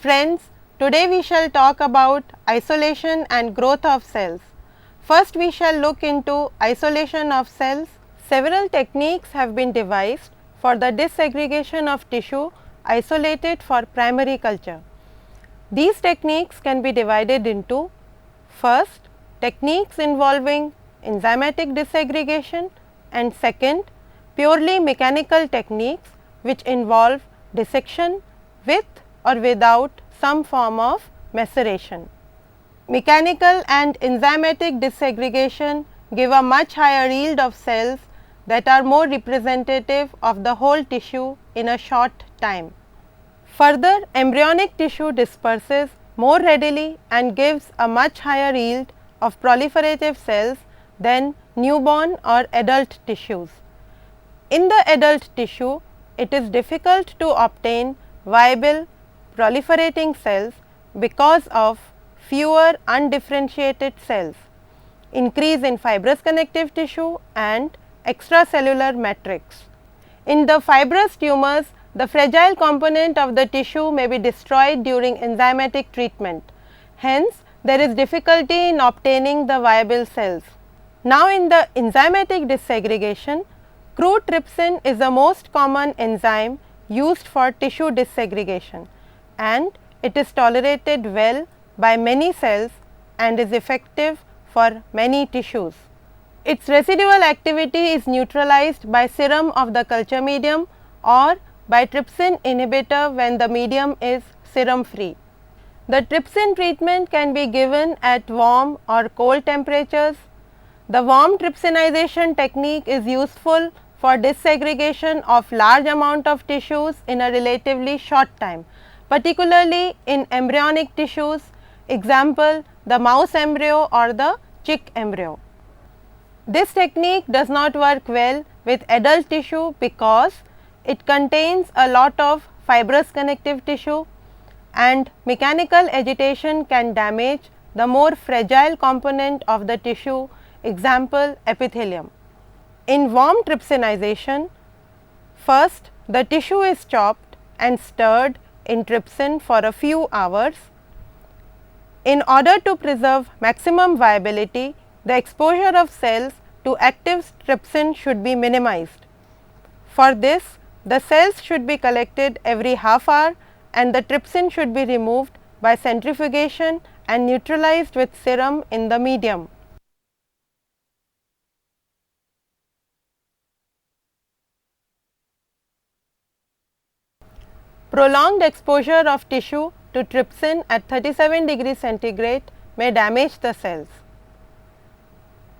Friends, today we shall talk about isolation and growth of cells. First we shall look into isolation of cells. Several techniques have been devised for the disaggregation of tissue isolated for primary culture. These techniques can be divided into first, techniques involving enzymatic disaggregation, and second, purely mechanical techniques which involve dissection with or without some form of maceration. Mechanical and enzymatic disaggregation give a much higher yield of cells that are more representative of the whole tissue in a short time. Further, embryonic tissue disperses more readily and gives a much higher yield of proliferative cells than newborn or adult tissues. In the adult tissue, it is difficult to obtain viable proliferating cells because of fewer undifferentiated cells, increase in fibrous connective tissue and extracellular matrix. In the fibrous tumors, the fragile component of the tissue may be destroyed during enzymatic treatment. Hence, there is difficulty in obtaining the viable cells. Now, in the enzymatic disaggregation, crude trypsin is the most common enzyme used for tissue disaggregation, and it is tolerated well by many cells and is effective for many tissues. Its residual activity is neutralized by serum of the culture medium or by trypsin inhibitor when the medium is serum free. The trypsin treatment can be given at warm or cold temperatures. The warm trypsinization technique is useful for disaggregation of large amount of tissues in a relatively short time, particularly in embryonic tissues, example the mouse embryo or the chick embryo. This technique does not work well with adult tissue because it contains a lot of fibrous connective tissue and mechanical agitation can damage the more fragile component of the tissue, example epithelium. In warm trypsinization, first the tissue is chopped and stirred in trypsin for a few hours. In order to preserve maximum viability, the exposure of cells to active trypsin should be minimized. For this, the cells should be collected every half hour and the trypsin should be removed by centrifugation and neutralized with serum in the medium. Prolonged exposure of tissue to trypsin at 37 degrees centigrade may damage the cells.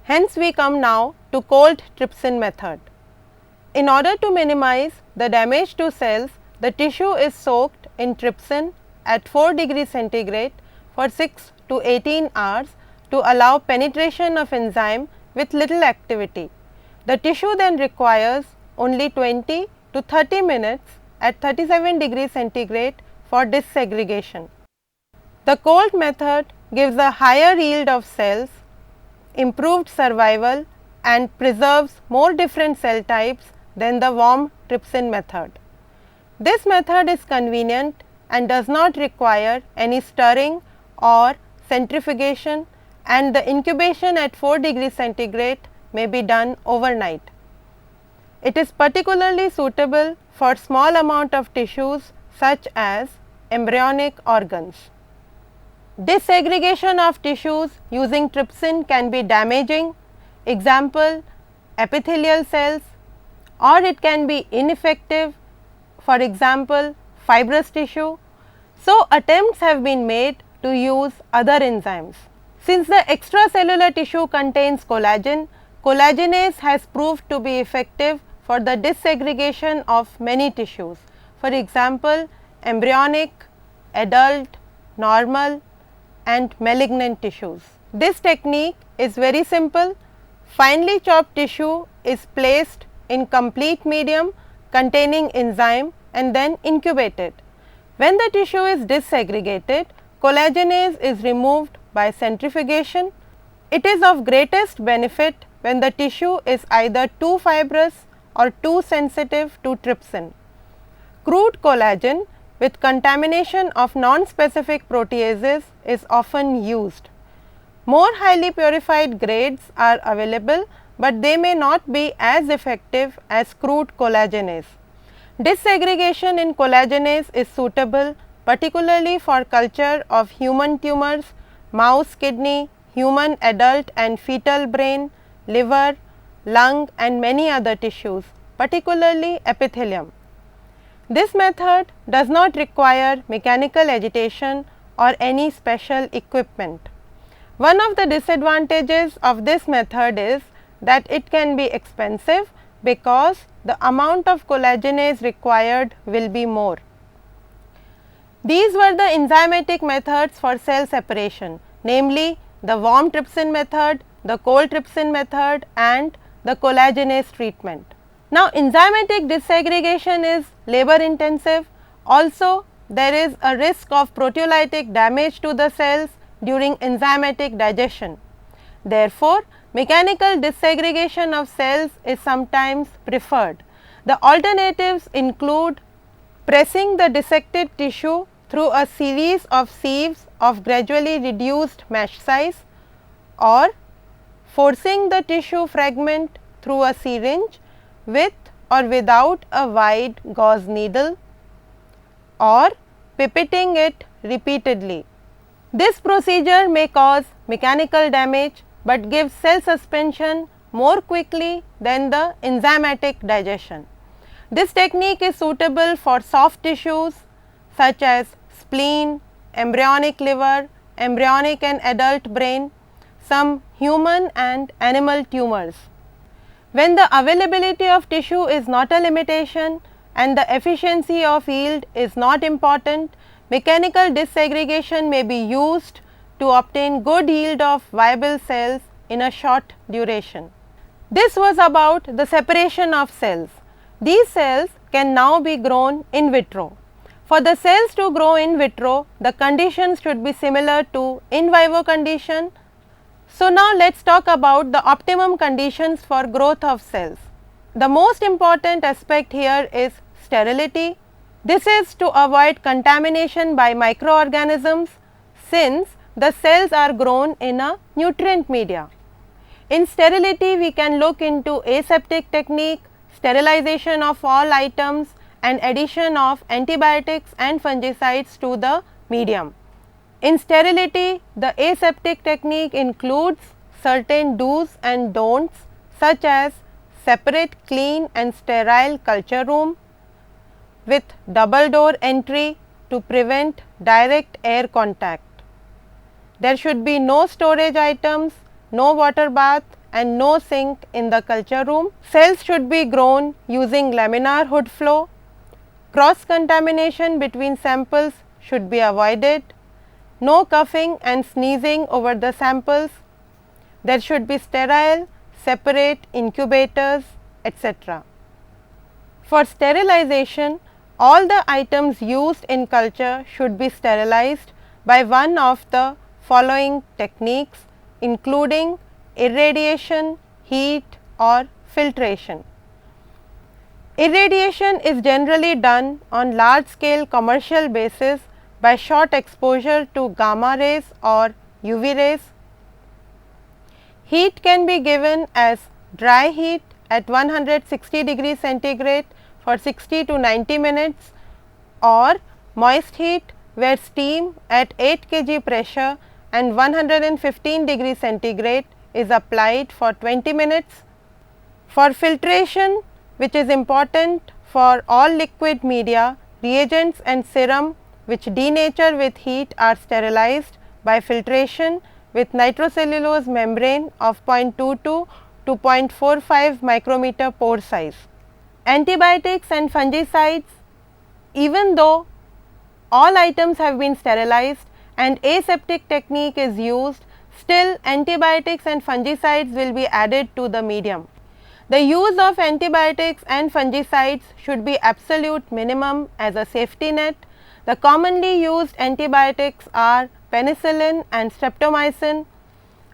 Hence, we come now to cold trypsin method. In order to minimize the damage to cells, the tissue is soaked in trypsin at 4 degrees centigrade for 6 to 18 hours to allow penetration of enzyme with little activity. The tissue then requires only 20 to 30 minutes at 37 degrees centigrade for disaggregation. The cold method gives a higher yield of cells, improved survival and preserves more different cell types than the warm trypsin method. This method is convenient and does not require any stirring or centrifugation, and the incubation at 4 degrees centigrade may be done overnight. It is particularly suitable for small amount of tissues such as embryonic organs. Disaggregation of tissues using trypsin can be damaging, example epithelial cells, or it can be ineffective, for example fibrous tissue. So, attempts have been made to use other enzymes. Since the extracellular tissue contains collagen, collagenase has proved to be effective for the disaggregation of many tissues, for example embryonic, adult, normal and malignant tissues. This technique is very simple. Finely chopped tissue is placed in complete medium containing enzyme and then incubated. When the tissue is disaggregated, collagenase is removed by centrifugation. It is of greatest benefit when the tissue is either too fibrous or too sensitive to trypsin. Crude collagen with contamination of non-specific proteases is often used. More highly purified grades are available, but they may not be as effective as crude collagenase. Dissegregation in collagenase is suitable particularly for culture of human tumors, mouse kidney, human adult and fetal brain, liver, lung and many other tissues, particularly epithelium. This method does not require mechanical agitation or any special equipment. One of the disadvantages of this method is that it can be expensive because the amount of collagenase required will be more. These were the enzymatic methods for cell separation, namely the warm trypsin method, the cold trypsin method and the collagenase treatment. Now, enzymatic disaggregation is labor intensive. Also, there is a risk of proteolytic damage to the cells during enzymatic digestion. Therefore, mechanical disaggregation of cells is sometimes preferred. The alternatives include pressing the dissected tissue through a series of sieves of gradually reduced mesh size, or forcing the tissue fragment through a syringe with or without a wide gauze needle, or pipetting it repeatedly. This procedure may cause mechanical damage, but gives cell suspension more quickly than the enzymatic digestion. This technique is suitable for soft tissues such as spleen, embryonic liver, embryonic and adult brain, some human and animal tumors. When the availability of tissue is not a limitation and the efficiency of yield is not important, mechanical disaggregation may be used to obtain good yield of viable cells in a short duration. This was about the separation of cells. These cells can now be grown in vitro. For the cells to grow in vitro, the conditions should be similar to in vivo condition. So, now let us talk about the optimum conditions for growth of cells. The most important aspect here is sterility. This is to avoid contamination by microorganisms, since the cells are grown in a nutrient media. In sterility, we can look into aseptic technique, sterilization of all items and addition of antibiotics and fungicides to the medium. In sterility, the aseptic technique includes certain do's and don'ts such as separate clean and sterile culture room with double door entry to prevent direct air contact. There should be no storage items, no water bath and no sink in the culture room. Cells should be grown using laminar hood flow. Cross contamination between samples should be avoided. No coughing and sneezing over the samples. There should be sterile, separate incubators, etc. For sterilization, all the items used in culture should be sterilized by one of the following techniques, including irradiation, heat or filtration. Irradiation is generally done on large scale commercial basis by short exposure to gamma rays or UV rays. Heat can be given as dry heat at 160 degrees centigrade for 60 to 90 minutes, or moist heat where steam at 8 kg pressure and 115 degrees centigrade is applied for 20 minutes. For filtration, which is important for all liquid media, reagents and serum which denature with heat are sterilized by filtration with nitrocellulose membrane of 0.22 to 0.45 micrometer pore size. Antibiotics and fungicides, even though all items have been sterilized and aseptic technique is used, still antibiotics and fungicides will be added to the medium. The use of antibiotics and fungicides should be absolute minimum as a safety net. The commonly used antibiotics are penicillin and streptomycin,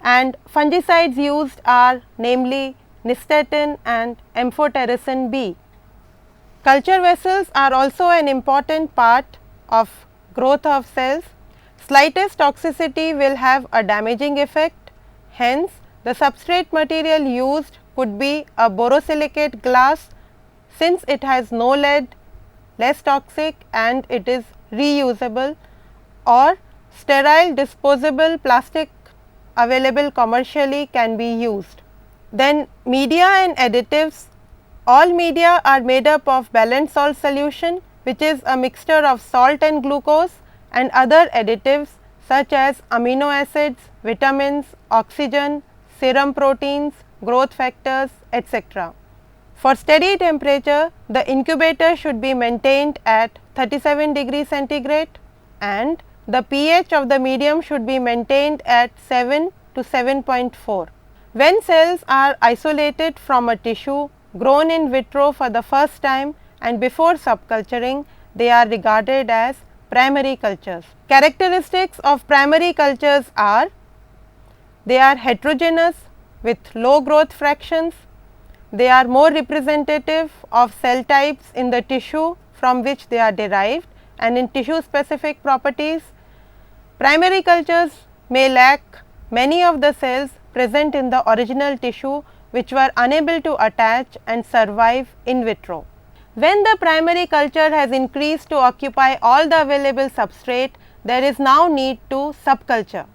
and fungicides used are namely nystatin and amphotericin B. Culture vessels are also an important part of growth of cells. Slightest toxicity will have a damaging effect. Hence, the substrate material used could be a borosilicate glass, since it has no lead, less toxic and it is reusable, or sterile disposable plastic available commercially can be used. Then media and additives. All media are made up of balanced salt solution, which is a mixture of salt and glucose, and other additives such as amino acids, vitamins, oxygen, serum proteins, growth factors, etc. For steady temperature, the incubator should be maintained at 37 degrees centigrade and the pH of the medium should be maintained at 7 to 7.4. When cells are isolated from a tissue grown in vitro for the first time and before subculturing, they are regarded as primary cultures. Characteristics of primary cultures are: they are heterogeneous with low growth fractions, they are more representative of cell types in the tissue from which they are derived and in tissue specific properties. Primary cultures may lack many of the cells present in the original tissue which were unable to attach and survive in vitro. When the primary culture has increased to occupy all the available substrate, there is now need to subculture.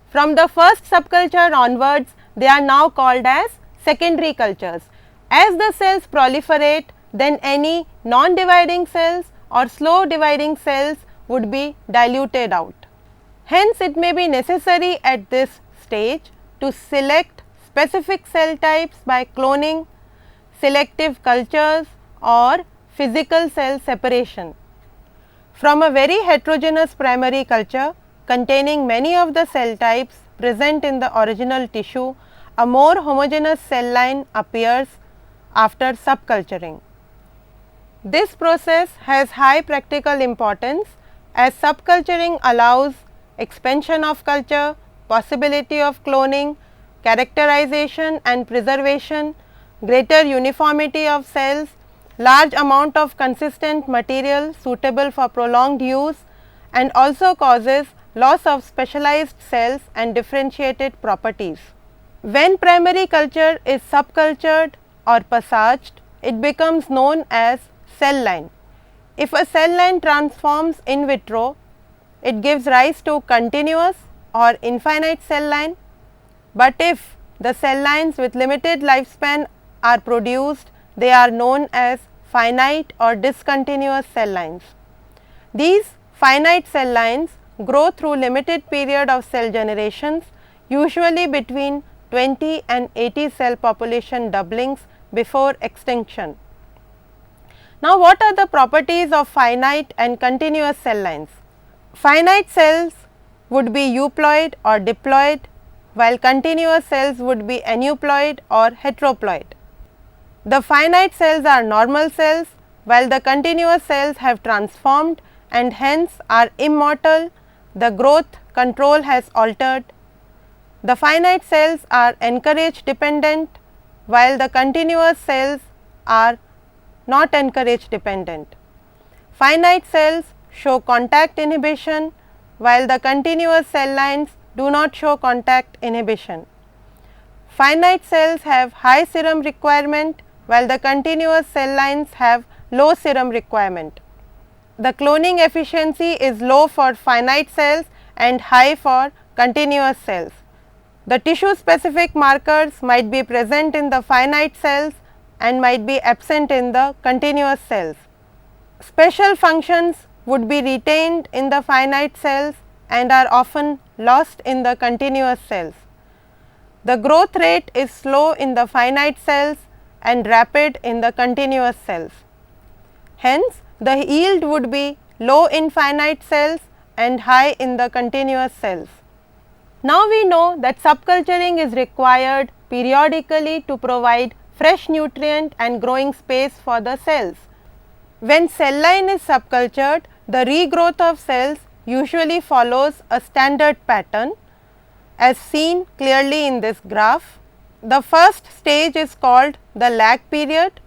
From the first subculture onwards, they are now called as secondary cultures. As the cells proliferate, then any non-dividing cells or slow dividing cells would be diluted out. Hence, it may be necessary at this stage to select specific cell types by cloning, selective cultures or physical cell separation. From a very heterogeneous primary culture containing many of the cell types present in the original tissue, a more homogeneous cell line appears after subculturing. This process has high practical importance as subculturing allows expansion of culture, possibility of cloning, characterization and preservation, greater uniformity of cells, large amount of consistent material suitable for prolonged use, and also causes loss of specialized cells and differentiated properties. When primary culture is subcultured or passaged, it becomes known as cell line. If a cell line transforms in vitro, it gives rise to continuous or infinite cell line, but if the cell lines with limited lifespan are produced, they are known as finite or discontinuous cell lines. These finite cell lines grow through limited period of cell generations, usually between 20 and 80 cell population doublings before extinction. Now, what are the properties of finite and continuous cell lines? Finite cells would be euploid or diploid, while continuous cells would be aneuploid or heteroploid. The finite cells are normal cells, while the continuous cells have transformed and hence are immortal. The growth control has altered. The finite cells are encourage dependent, while the continuous cells are not encourage dependent. Finite cells show contact inhibition, while the continuous cell lines do not show contact inhibition. Finite cells have high serum requirement, while the continuous cell lines have low serum requirement. The cloning efficiency is low for finite cells and high for continuous cells. The tissue specific markers might be present in the finite cells and might be absent in the continuous cells. Special functions would be retained in the finite cells and are often lost in the continuous cells. The growth rate is slow in the finite cells and rapid in the continuous cells. Hence, the yield would be low in finite cells and high in the continuous cells. Now, we know that subculturing is required periodically to provide fresh nutrient and growing space for the cells. When cell line is subcultured, the regrowth of cells usually follows a standard pattern as seen clearly in this graph. The first stage is called the lag period,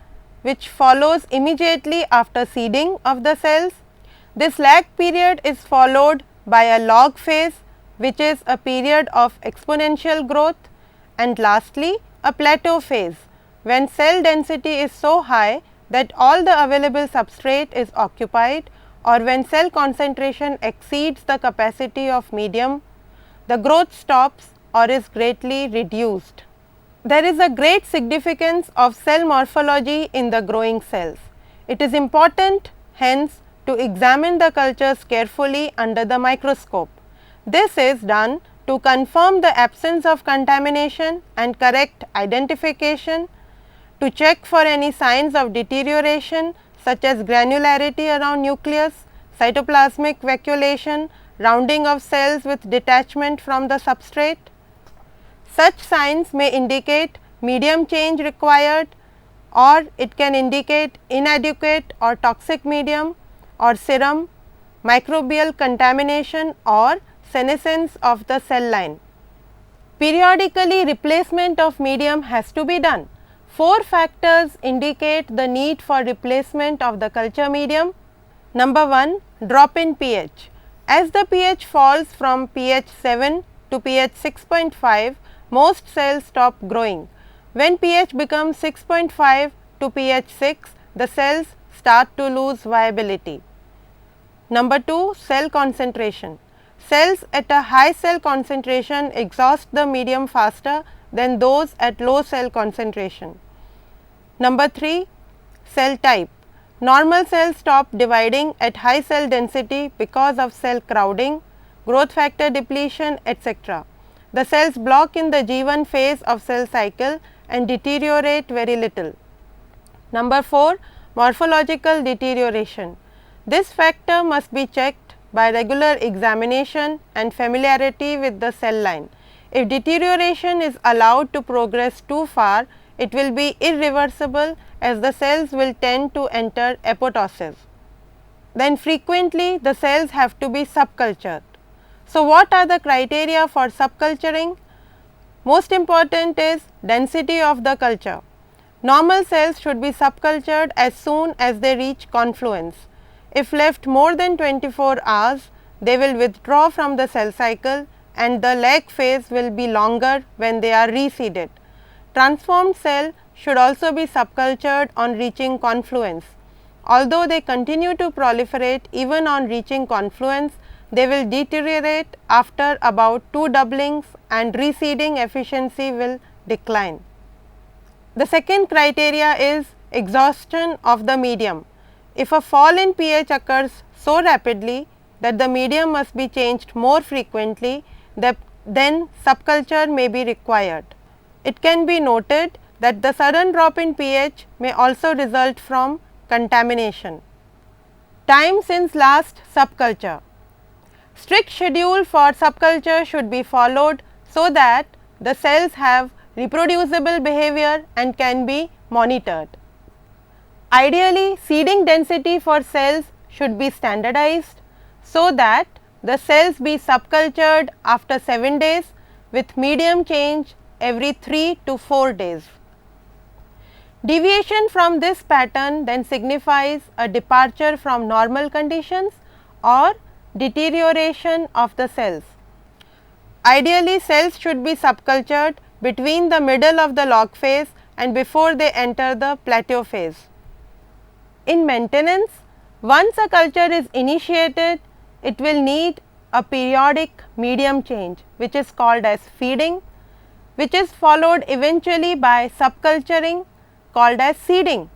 which follows immediately after seeding of the cells. This lag period is followed by a log phase, which is a period of exponential growth, and lastly a plateau phase, when cell density is so high that all the available substrate is occupied, or when cell concentration exceeds the capacity of medium, the growth stops or is greatly reduced. There is a great significance of cell morphology in the growing cells. It is important hence to examine the cultures carefully under the microscope. This is done to confirm the absence of contamination and correct identification, to check for any signs of deterioration such as granularity around nucleus, cytoplasmic vacuolation, rounding of cells with detachment from the substrate. Such signs may indicate medium change required, or it can indicate inadequate or toxic medium or serum, microbial contamination or senescence of the cell line. Periodically replacement of medium has to be done. 4 factors indicate the need for replacement of the culture medium. Number 1, drop in pH. As the pH falls from pH 7 to pH 6.5, most cells stop growing. When pH becomes 6.5 to pH 6, the cells start to lose viability. Number 2, cell concentration. Cells at a high cell concentration exhaust the medium faster than those at low cell concentration. Number 3, cell type. Normal cells stop dividing at high cell density because of cell crowding, growth factor depletion, etc. The cells block in the G1 phase of cell cycle and deteriorate very little. Number 4, morphological deterioration. This factor must be checked by regular examination and familiarity with the cell line. If deterioration is allowed to progress too far, it will be irreversible, as the cells will tend to enter apoptosis. Then frequently the cells have to be subcultured. So, what are the criteria for subculturing? Most important is density of the culture. Normal cells should be subcultured as soon as they reach confluence. If left more than 24 hours, they will withdraw from the cell cycle and the lag phase will be longer when they are reseeded. Transformed cell should also be subcultured on reaching confluence. Although they continue to proliferate even on reaching confluence, they will deteriorate after about 2 doublings and reseeding efficiency will decline. The second criteria is exhaustion of the medium. If a fall in pH occurs so rapidly that the medium must be changed more frequently, then subculture may be required. It can be noted that the sudden drop in pH may also result from contamination. Time since last subculture. Strict schedule for subculture should be followed so that the cells have reproducible behavior and can be monitored. Ideally, seeding density for cells should be standardized so that the cells be subcultured after 7 days with medium change every 3 to 4 days. Deviation from this pattern then signifies a departure from normal conditions or deterioration of the cells. Ideally, cells should be subcultured between the middle of the log phase and before they enter the plateau phase. In maintenance, once a culture is initiated, it will need a periodic medium change, which is called as feeding, which is followed eventually by subculturing, called as seeding.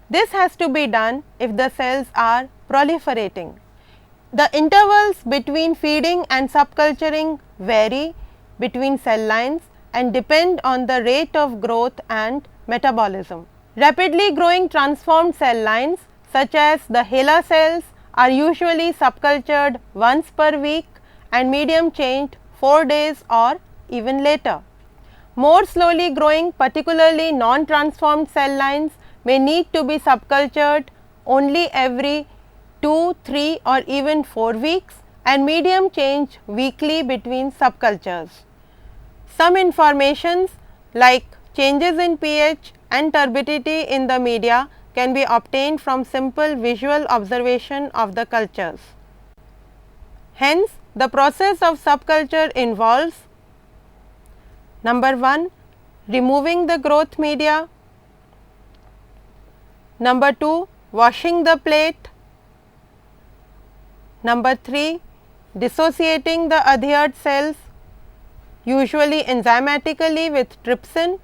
This has to be done if the cells are proliferating. The intervals between feeding and subculturing vary between cell lines and depend on the rate of growth and metabolism. Rapidly growing transformed cell lines such as the HeLa cells are usually subcultured once per week and medium changed 4 days or even later. More slowly growing, particularly non-transformed cell lines may need to be subcultured only every 2, 3 or even 4 weeks and medium change weekly between subcultures. Some informations like changes in pH and turbidity in the media can be obtained from simple visual observation of the cultures. Hence, the process of subculture involves number 1, removing the growth media, number 2, washing the plate, number 3, dissociating the adhered cells, usually enzymatically with trypsin,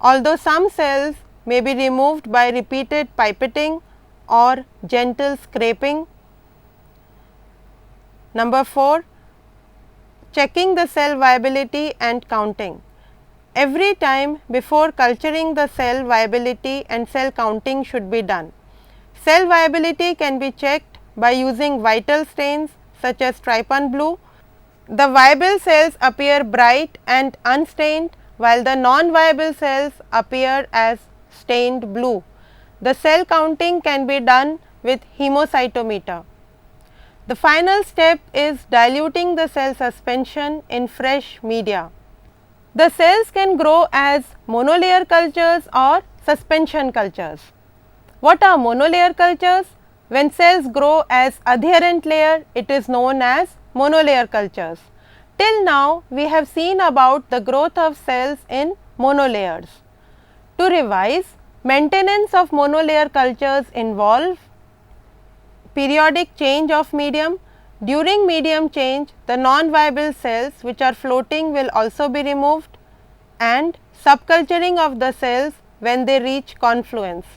although some cells may be removed by repeated pipetting or gentle scraping. Number 4, checking the cell viability and counting. Every time before culturing, the cell viability and cell counting should be done. Cell viability can be checked by using vital stains such as trypan blue. The viable cells appear bright and unstained, while the non-viable cells appear as stained blue. The cell counting can be done with hemocytometer. The final step is diluting the cell suspension in fresh media. The cells can grow as monolayer cultures or suspension cultures. What are monolayer cultures? When cells grow as adherent layer, it is known as monolayer cultures. Till now, we have seen about the growth of cells in monolayers. To revise, maintenance of monolayer cultures involve periodic change of medium. During medium change, the non-viable cells which are floating will also be removed, and subculturing of the cells when they reach confluence.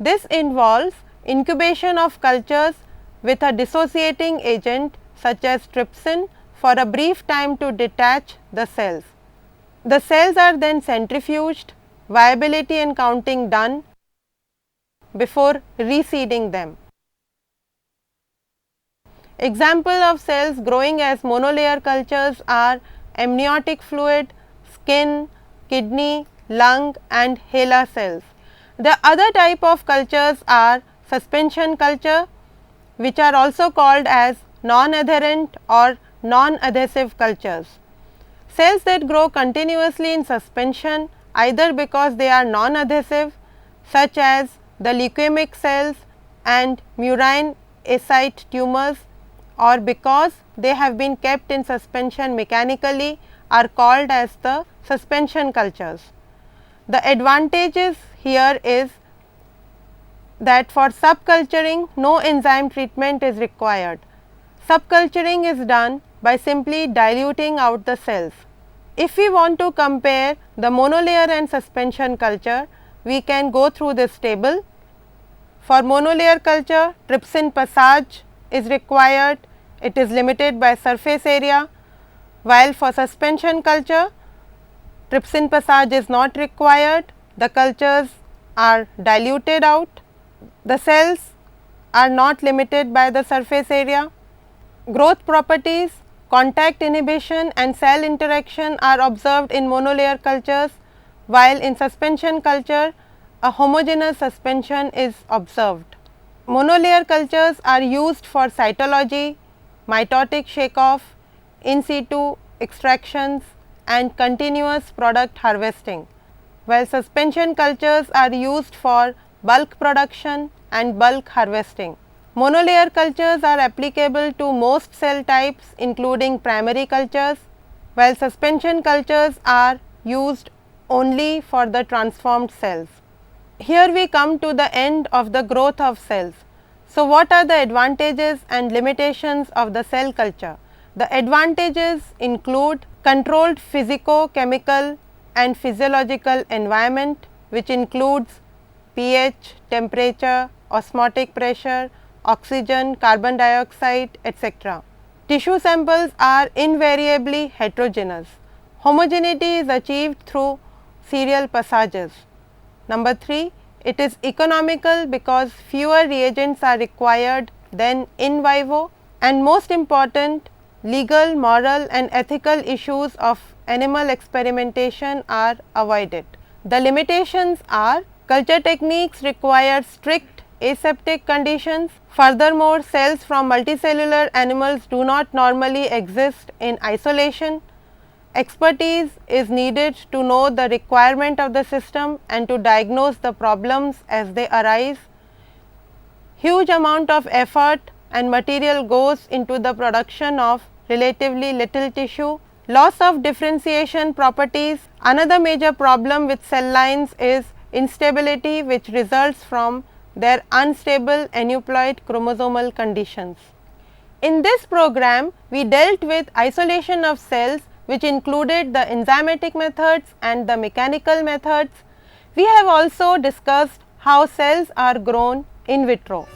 This involves incubation of cultures with a dissociating agent such as trypsin for a brief time to detach the cells. The cells are then centrifuged, viability and counting done before reseeding them. Example of cells growing as monolayer cultures are amniotic fluid, skin, kidney, lung and HeLa cells. The other type of cultures are suspension culture, which are also called as non-adherent or non-adhesive cultures. Cells that grow continuously in suspension either because they are non-adhesive, such as the leukemic cells and murine ascite tumors, or because they have been kept in suspension mechanically, are called as the suspension cultures. The advantages here is that for subculturing no enzyme treatment is required. Subculturing is done by simply diluting out the cells. If we want to compare the monolayer and suspension culture, we can go through this table. For monolayer culture, trypsin passage is required, it is limited by surface area, while for suspension culture, trypsin passage is not required, the cultures are diluted out, the cells are not limited by the surface area. Growth properties, contact inhibition and cell interaction are observed in monolayer cultures, while in suspension culture a homogeneous suspension is observed. Monolayer cultures are used for cytology, mitotic shake-off, in situ extractions and continuous product harvesting, while suspension cultures are used for bulk production and bulk harvesting. Monolayer cultures are applicable to most cell types including primary cultures, while suspension cultures are used only for the transformed cells. Here we come to the end of the growth of cells. So, what are the advantages and limitations of the cell culture? The advantages include controlled physico-chemical and physiological environment, which includes pH, temperature, osmotic pressure, oxygen, carbon dioxide, etc. Tissue samples are invariably heterogeneous. Homogeneity is achieved through serial passages. Number 3, it is economical because fewer reagents are required than in vivo, and most important, legal, moral and ethical issues of animal experimentation are avoided. The limitations are culture techniques require strict aseptic conditions. Furthermore, cells from multicellular animals do not normally exist in isolation. expertise is needed to know the requirement of the system and to diagnose the problems as they arise. Huge amount of effort and material goes into the production of relatively little tissue. Loss of differentiation properties. Another major problem with cell lines is instability, which results from their unstable aneuploid chromosomal conditions. In this program, we dealt with isolation of cells, which included the enzymatic methods and the mechanical methods. We have also discussed how cells are grown in vitro.